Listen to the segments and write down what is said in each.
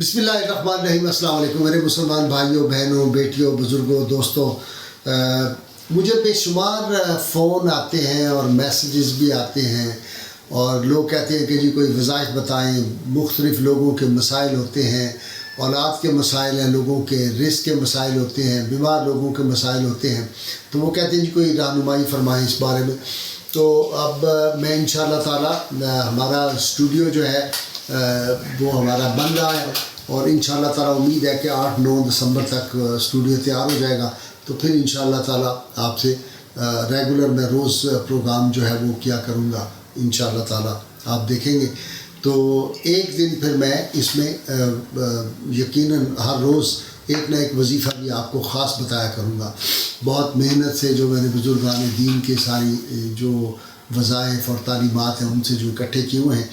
बिस्मिल्लाहिर्रहमानिर्रहीम। अस्सलाम वालेकुम मेरे मुसलमान भाइयों, बहनों, बेटियों, बुज़ुर्गों, दोस्तों। मुझे बेशुमार फ़ोन आते हैं और मैसेजेस भी आते हैं और लोग कहते हैं कि जी कोई वज़ाइफ बताएं। मुख्तलिफ़ लोगों के मसाइल होते हैं, औलाद के मसाइल हैं, लोगों के रिज़्क़ के मसाइल होते हैं, बीमार लोगों के मसाइल होते हैं। तो वो कहते हैं जी कोई रहनुमाई फरमाएं इस बारे में। तो अब मैं इंशाअल्लाह ताला हमारा स्टूडियो जो है वो हमारा बन रहा है और इंशाअल्लाह ताला उम्मीद है कि 8-9 दिसंबर तक स्टूडियो तैयार हो जाएगा। तो फिर इंशाअल्लाह ताला आपसे रेगुलर मैं रोज़ प्रोग्राम जो है वो किया करूँगा इंशाअल्लाह ताला, आप देखेंगे। तो एक दिन फिर मैं इसमें यकीनन हर रोज़ एक ना एक वजीफ़ा भी आपको ख़ास बताया करूँगा। बहुत मेहनत से जो मैंने बुज़ुर्गान दीन के सारी जो वज़ाइफ और तालीमात हैं उनसे जो इकट्ठे किए हुए हैं,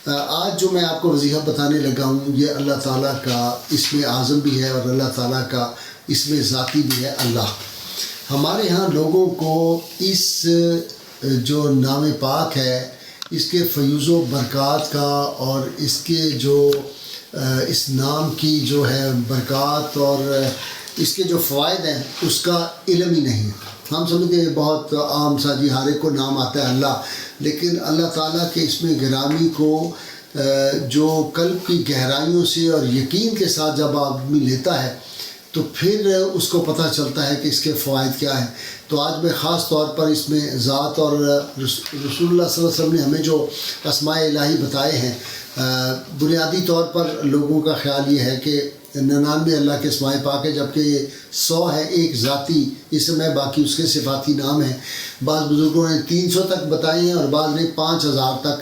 आज जो मैं आपको वजीफ़ा बताने लगा हूँ ये अल्लाह ताला का इसमें आज़म भी है और अल्लाह ताला का इसमें ज़ाती भी है अल्लाह। हमारे यहाँ लोगों को इस जो नाम पाक है इसके फ़यूज़ व बरक़ात का और इसके जो इस नाम की जो है बरक़ात और इसके जो फ़वाइद हैं उसका इल्म ही नहीं है। हम समझते हैं बहुत आम सा जी हर एक को नाम आता है अल्लाह, लेकिन अल्लाह ताला के इसमें गिरामी को जो कल्ब की गहराइयों से और यकीन के साथ जब आदमी लेता है तो फिर उसको पता चलता है कि इसके फ़वाइद क्या हैं। तो आज मैं ख़ास तौर पर इसमें ज़ात और रसूलुल्लाह सल्लल्लाहु अलैहि वसल्लम ने हमें जो अस्माए इलाही बताए हैं, बुनियादी तौर पर लोगों का ख़्याल ये है कि 99 अल्लाह के अस्माए पाक है, जबकि ये 100 है एक ज़ाती इसमें, बाकी उसके सिफाती नाम हैं। बाज़ बुज़ुर्गों ने 300 तक बताए हैं और बाज़ ने 5000 तक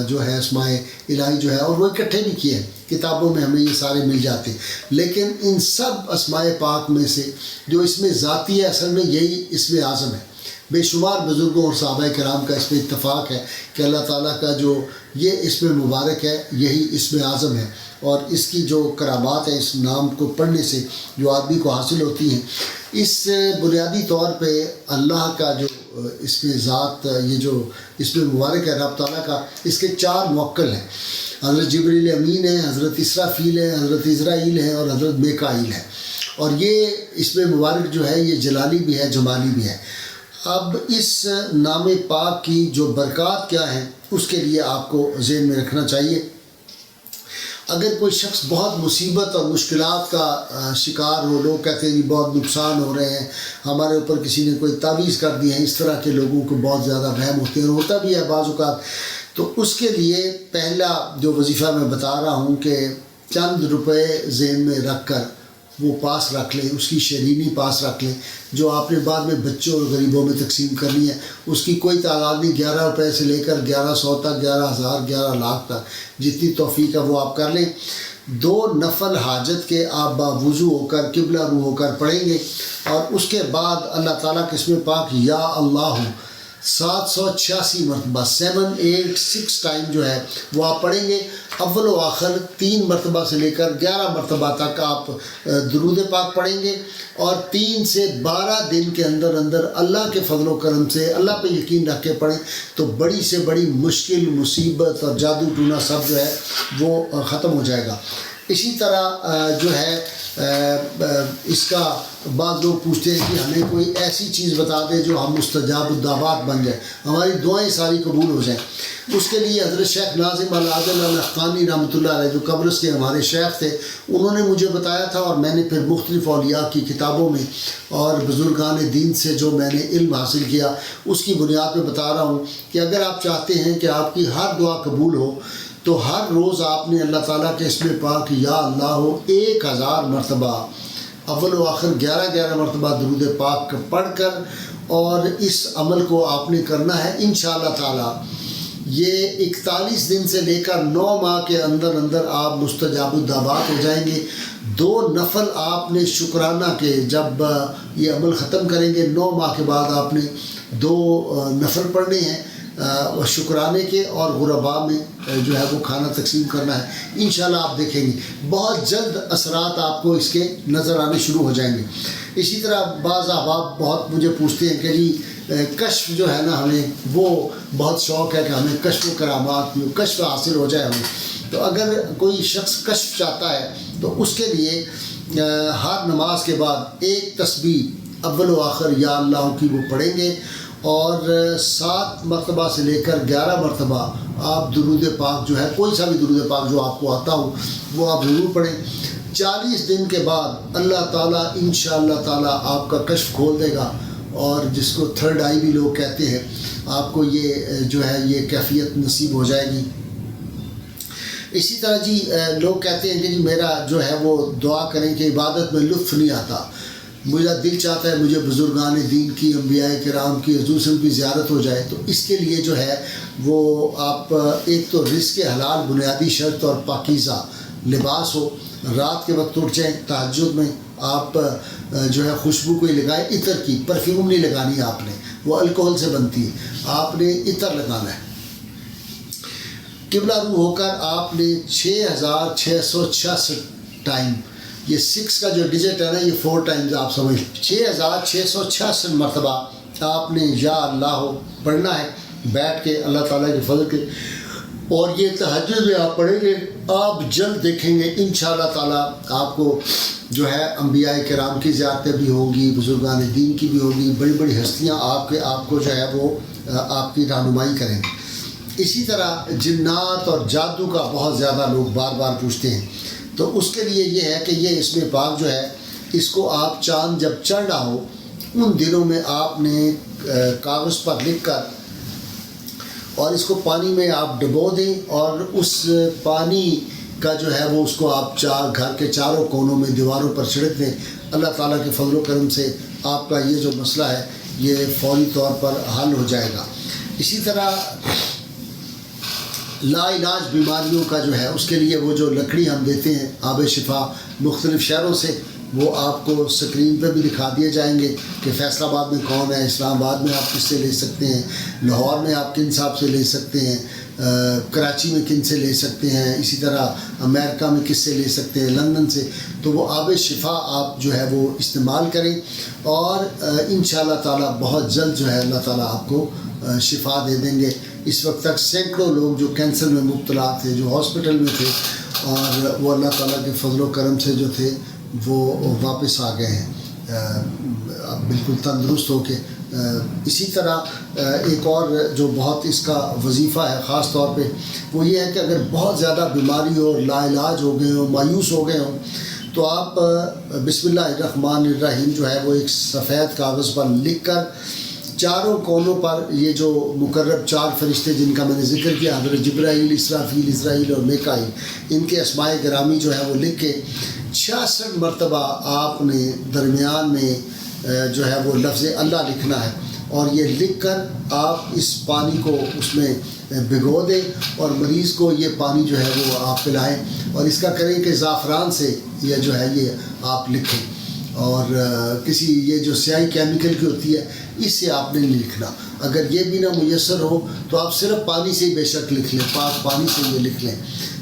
जो है अस्माए इलाही जो है, और वो इकट्ठे भी किए हैं, किताबों में हमें ये सारे मिल जाते हैं। लेकिन इन सब अस्माए पाक में से जो इसमें ज़ाती है असल में यही इसमें आज़म है। बेशुमार बुज़ुर्गों और सहाबा कराम का इसमें इत्तफ़ाक़ है कि अल्लाह ताला का जो ये इसमें मुबारक है यही इसमें आज़म है, और इसकी जो करामात है इस नाम को पढ़ने से जो आदमी को हासिल होती हैं, इस बुनियादी तौर पे अल्लाह का जो इसमें ज़ात ये जो इसमें मुबारक है रब ताला का, इसके 4 मुवक्किल हैं। हज़रत जिब्रील अमीन है, हज़रत इसराफ़ील है, हज़रत इज़राईल है और हज़रत मीकाईल है। और ये इसमें मुबारक जो है ये जलाली भी है, जमाली भी है। अब इस नाम पाक की जो बरक़ात क्या है उसके लिए आपको ज़हन में रखना चाहिए। अगर कोई शख्स बहुत मुसीबत और मुश्किलात का शिकार हो, लोग कहते हैं जी बहुत नुकसान हो रहे हैं, हमारे ऊपर किसी ने कोई तावीज़ कर दी है, इस तरह के लोगों को बहुत ज़्यादा वहम होते हैं, होता भी है बाज़ औक़ात। तो उसके लिए पहला जो वजीफ़ा मैं बता रहा हूँ कि चंद रुपए ज़हन में रख कर वो पास रख लें, उसकी शरीनी पास रख लें, जो आपने बाद में बच्चों और गरीबों में तकसीम करनी है। उसकी कोई तादाद नहीं, 11 रुपये से लेकर 1100 तक, 11,000, 11 लाख तक, जितनी तौफ़ीक है वो आप कर लें। 2 नफल हाजत के आप बावुज़ू होकर किबला रू होकर पढ़ेंगे और उसके बाद अल्लाह ताला के इसमें पाक या अल्लाह 786 मरतबा 786 टाइम जो है वो आप पढ़ेंगे। अव्वल व आखिर 3 मरतबा से लेकर 11 मरतबा तक आप दुरूद पाक पढ़ेंगे और 3 से 12 दिन के अंदर अंदर अल्लाह के फजल व करम से अल्लाह पे यकीन रख के पढ़ें तो बड़ी से बड़ी मुश्किल, मुसीबत और जादू टूना सब जो है वो ख़त्म हो जाएगा। इसी तरह जो है इसका बाद लोग पूछते हैं कि हमें कोई ऐसी चीज़ बता दें जो हम मुस्तजाब दावत बन जाए, हमारी दुआएं सारी कबूल हो जाएं। उसके लिए हज़रत शेख नाज़िम अल-आदिल अल-अफ़ग़ानी रहमतुल्लाह अलैह जो कब्रस के हमारे शेख थे, उन्होंने मुझे बताया था और मैंने फिर मुख्तलिफ़ औलिया की किताबों में और बुज़ुर्गान दीन से जो मैंने इल्म हासिल किया उसकी बुनियाद पर बता रहा हूँ कि अगर आप चाहते हैं कि आपकी हर दुआ कबूल हो तो हर रोज़ आपने अल्लाह ताला के इसमें पाक या अल्लाह 1000 मरतबा अव्वल व आखिर 11 मरतबा दुरूद पाक पढ़ कर और इस अमल को आपने करना है। इंशाअल्लाह ताला ये 41 दिन से लेकर 9 माह के अंदर अंदर आप मुस्तजाब दावत हो जाएंगे। 2 नफल आपने शुक्राना के जब ये अमल ख़त्म करेंगे 9 माह के बाद आपने 2 नफल पढ़ने हैं और शुक्राने के और गुरबा में जो है वो खाना तकसीम करना है। इंशाल्लाह आप देखेंगे बहुत जल्द असरात आपको इसके नज़र आने शुरू हो जाएंगे। इसी तरह बाज़ अहबाब बहुत मुझे पूछते हैं कि जी कश्फ जो है ना, हमें वो बहुत शौक़ है कि हमें कश्फ करामात कश्फ हासिल हो जाए हमें। تو اگر کوئی شخص کشف چاہتا ہے تو اس کے لیے ہر نماز کے بعد ایک تسبیح اول و آخر یا اللہ کی وہ پڑھیں گے، اور 7 مرتبہ سے لے کر 11 مرتبہ آپ درود پاک جو ہے، کوئی سا بھی درود پاک جو آپ کو آتا ہو وہ آپ ضرور پڑھیں۔ 40 دن کے بعد اللہ تعالیٰ انشاءاللہ تعالیٰ آپ کا کشف کھول دے گا، اور جس کو تھرڈ آئی بھی لوگ کہتے ہیں، آپ کو یہ جو ہے یہ کیفیت نصیب ہو جائے گی۔ اسی طرح جی لوگ کہتے ہیں کہ جی میرا جو ہے وہ دعا کریں کہ عبادت میں لطف نہیں آتا، میرا دل چاہتا ہے مجھے بزرگان دین کی، انبیاء کرام کی، حضور صلی اللہ علیہ وسلم کی زیارت ہو جائے۔ تو اس کے لیے جو ہے وہ آپ ایک تو رزق حلال بنیادی شرط اور پاکیزہ لباس ہو، رات کے وقت اٹھ جائیں، تہجد میں آپ جو ہے خوشبو کوئی لگائے، عطر کی، پرفیوم نہیں لگانی آپ نے، وہ الکوہل سے بنتی ہے، آپ نے عطر لگانا ہے۔ قبلہ رو ہو کر آپ نے 6666 ٹائم، یہ 6 کا جو ڈیجٹ ہے نا یہ 4 ٹائمز آپ سمجھ لیں، 6666 مرتبہ آپ نے یا اللہ پڑھنا ہے بیٹھ کے اللہ تعالیٰ کے فضل کے، اور یہ تہجد میں آپ پڑھیں گے، آپ جلد دیکھیں گے انشاءاللہ تعالیٰ آپ کو جو ہے انبیاء کرام کی زیارتیں بھی ہوں گی، بزرگان دین کی بھی ہوگی، بڑی بڑی ہستیاں آپ کو جو ہے وہ آپ کی رہنمائی کریں گے۔ اسی طرح جنات اور جادو کا بہت زیادہ لوگ بار بار پوچھتے ہیں، تو اس کے لیے یہ ہے کہ یہ اسم پاک جو ہے اس کو آپ چاند جب چڑھ رہا ہو ان دنوں میں آپ نے کاغذ پر لکھ کر اور اس کو پانی میں آپ ڈبو دیں، اور اس پانی کا جو ہے وہ اس کو آپ گھر کے چاروں کونوں میں دیواروں پر چھڑک دیں۔ اللہ تعالیٰ کے فضل و کرم سے آپ کا یہ جو مسئلہ ہے یہ فوری طور پر حل ہو جائے گا۔ اسی طرح لا علاج بیماریوں کا جو ہے اس کے لیے وہ جو لکڑی ہم دیتے ہیں آب شفا مختلف شہروں سے، وہ آپ کو سکرین پہ بھی دکھا دیے جائیں گے کہ فیصل آباد میں کون ہے، اسلام آباد میں آپ کس سے لے سکتے ہیں، لاہور میں آپ کن صاحب سے لے سکتے ہیں، کراچی میں کن سے لے سکتے ہیں، اسی طرح امریکہ میں کس سے لے سکتے ہیں، لندن سے۔ تو وہ آب شفا آپ جو ہے وہ استعمال کریں، اور انشاءاللہ تعالیٰ بہت جلد جو ہے اللہ تعالیٰ آپ کو شفا دے دیں گے۔ اس وقت تک سینکڑوں لوگ جو کینسر میں مبتلا تھے، جو ہاسپٹل میں تھے، اور وہ اللہ تعالیٰ کے فضل و کرم سے جو تھے وہ واپس آ گئے ہیں بالکل تندرست ہو کے۔ اسی طرح ایک اور جو بہت اس کا وظیفہ ہے خاص طور پہ وہ یہ ہے کہ اگر بہت زیادہ بیماری ہو، لا علاج ہو گئے ہوں، مایوس ہو گئے ہوں، تو آپ بسم اللہ الرحمن الرحیم جو ہے وہ ایک سفید کاغذ پر لکھ کر چاروں کونوں پر یہ جو مقرب 4 فرشتے جن کا میں نے ذکر کیا، حضرت جبرائیل، اسرافیل، اسرائیل اور میکائیل، ان کے اسماء گرامی جو ہے وہ لکھ کے 66 مرتبہ آپ نے درمیان میں جو ہے وہ لفظ اللہ لکھنا ہے، اور یہ لکھ کر آپ اس پانی کو اس میں بھگو دیں، اور مریض کو یہ پانی جو ہے وہ آپ پلائیں، اور اس کا کریں کہ زعفران سے یہ جو ہے یہ آپ لکھیں، اور کسی یہ جو سیاہی کیمیکل کی ہوتی ہے اس سے آپ نے نہیں لکھنا۔ اگر یہ بھی نہ میسر ہو تو آپ صرف پانی سے ہی بے شک لکھ لیں، پاک پانی سے یہ لکھ لیں،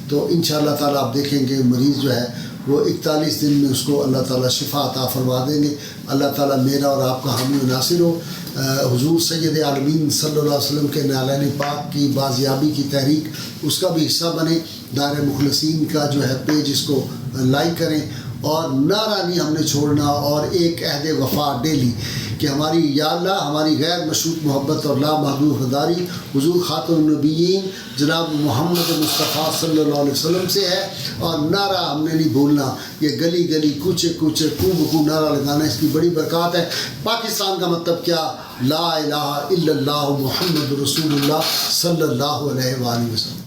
تو انشاءاللہ تعالیٰ آپ دیکھیں گے مریض جو ہے وہ 41 دن میں اس کو اللہ تعالیٰ شفا عطا فرما دیں گے۔ اللہ تعالیٰ میرا اور آپ کا حامی و ناصر ہو۔ حضور سید عالمین صلی اللہ علیہ وسلم کے نالین پاک کی بازیابی کی تحریک اس کا بھی حصہ بنیں۔ دائرہ مخلصین کا جو ہے پیج اس کو لائک کریں، اور نعرہ نہیں ہم نے چھوڑنا، اور ایک عہد وفا ڈیلی کہ ہماری یا اللہ ہماری غیر مشروط محبت اور لامحدود وفاداری حضور خاتم النبیین جناب محمد مصطفیٰ صلی اللہ علیہ وسلم سے ہے، اور نعرہ ہم نے نہیں بھولنا۔ یہ گلی گلی کوچے کوچے کو بکو نعرہ لگانا اس کی بڑی برکات ہے۔ پاکستان کا مطلب کیا؟ لا الہ الا اللہ محمد رسول اللہ صلی اللہ علیہ وآلہ وسلم۔